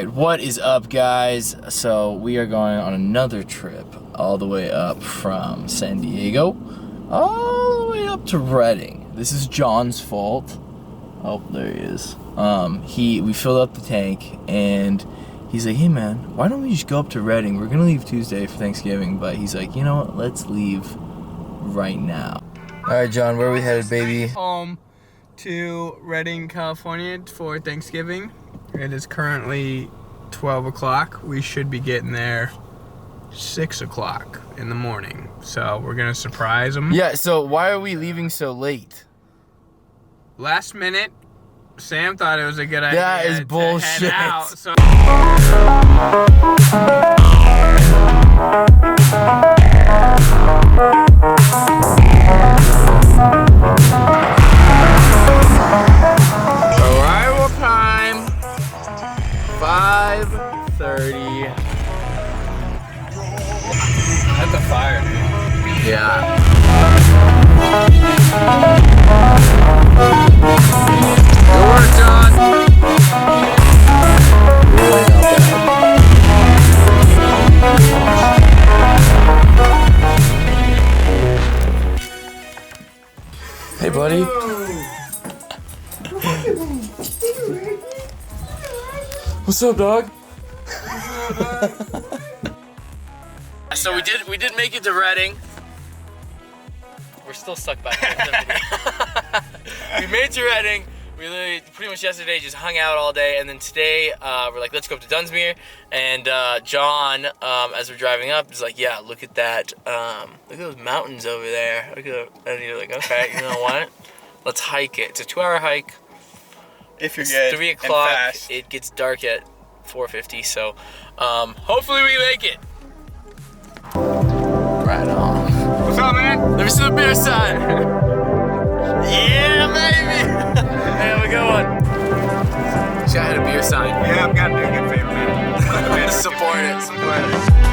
Alright, what is up, guys? So we are going on another trip all the way up from San Diego all the way up to Redding. This is John's fault. Oh, there he is. We filled up the tank and he's like, hey man, why don't we just go up to Redding? We're gonna leave Tuesday for Thanksgiving, but he's like, you know what, let's leave right now. Alright, John, where are we headed, baby? Home to Redding, California for Thanksgiving. It is currently 12 o'clock. We should be getting there 6 o'clock in the morning. So we're gonna surprise them. Yeah, so why are we leaving so late? Last minute, Sam thought it was a good idea. That is bullshit. To head out, so arrival time 5:30. That's a fire, dude. Yeah. Good work, John. Really not bad. Hey, buddy. What's up, dog? So we did make it to Redding. We're still stuck back there. We made it to Redding. We literally pretty much yesterday just hung out all day, and then today we're like, let's go up to Dunsmuir. And John, as we're driving up, is like, yeah, look at that. Look at those mountains over there. Look at and you're like, okay, you know what? Let's hike it. It's a 2-hour hike. If you're It's good 3 and o'clock. fast. It gets dark at 4:50, so hopefully we make it. Right on. What's up, man? Let me see the beer sign. Yeah, baby. Hey, have a good one. This guy had a beer sign. Yeah, I've got to do a good favor, man. Support it. Support it.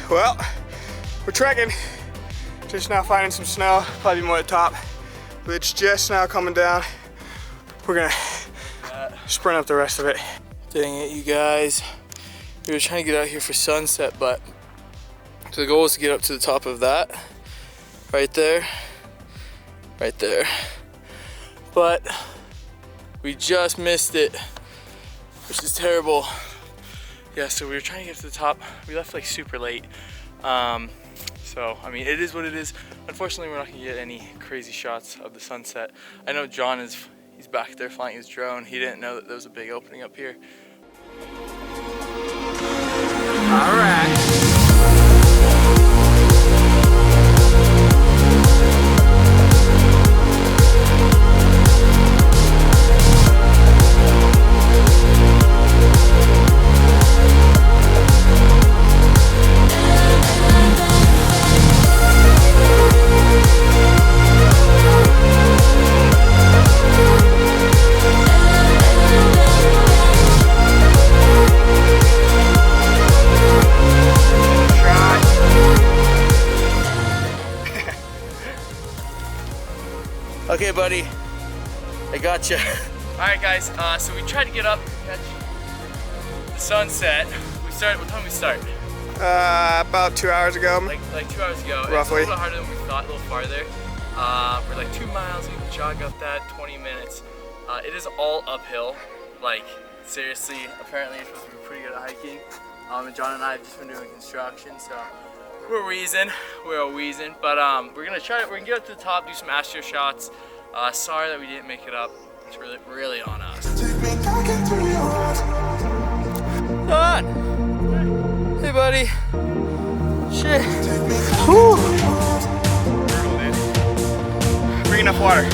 Well, we're trekking. Just now finding some snow, probably more at the top. But it's just now coming down. We're gonna sprint up the rest of it. Dang it, you guys. We were trying to get out here for sunset, but so the goal was to get up to the top of that. Right there. Right there. But we just missed it, which is terrible. Yeah, so we were trying to get to the top. We left like super late. So, I mean, it is what it is. Unfortunately, we're not gonna get any crazy shots of the sunset. I know John he's back there flying his drone. He didn't know that there was a big opening up here. All right. Okay, buddy, I gotcha. All right, guys, so we tried to get up, catch the sunset. What time did we start? About 2 hours ago. Like 2 hours ago. Roughly. It's a little harder than we thought, a little farther. We're like 2 miles, we can jog up that 20 minutes. It is all uphill, like seriously, apparently you're supposed to be pretty good at hiking. And John and I have just been doing construction, so we're wheezing, but we're gonna get up to the top, do some astro shots. Sorry that we didn't make it up. It's really on us. on? Hey, buddy. Shit. Whew. Bring enough water.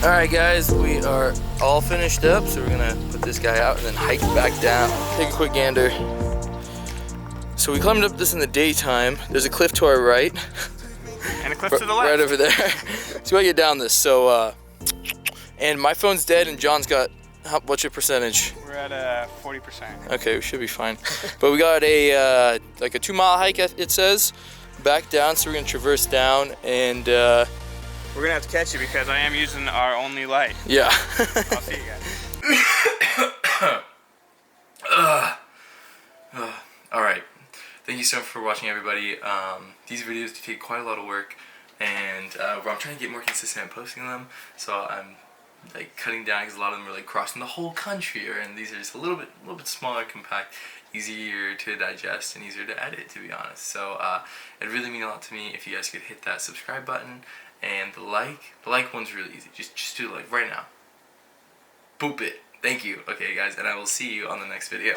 Alright guys, we are all finished up, so we're gonna put this guy out and then hike back down. Take a quick gander. So we climbed up this in the daytime. There's a cliff to our right. And a cliff to the left. Right over there. So we gotta get down this. So, and my phone's dead and John's got, what's your percentage? We're at 40%. Okay, we should be fine. But we got a, like a 2-mile hike, it says, back down. So we're gonna traverse down and, we're gonna have to catch you because I am using our only light. yeah. I'll see you guys. Alright. Thank you so much for watching, everybody. These videos do take quite a lot of work, and I'm trying to get more consistent at posting them. So I'm like cutting down because a lot of them are like crossing the whole country, and these are just a little bit smaller, compact, easier to digest, and easier to edit, to be honest. So it'd really mean a lot to me if you guys could hit that subscribe button. And the like one's really easy. Just do the like right now. Boop it. Thank you. Okay guys, and I will see you on the next video.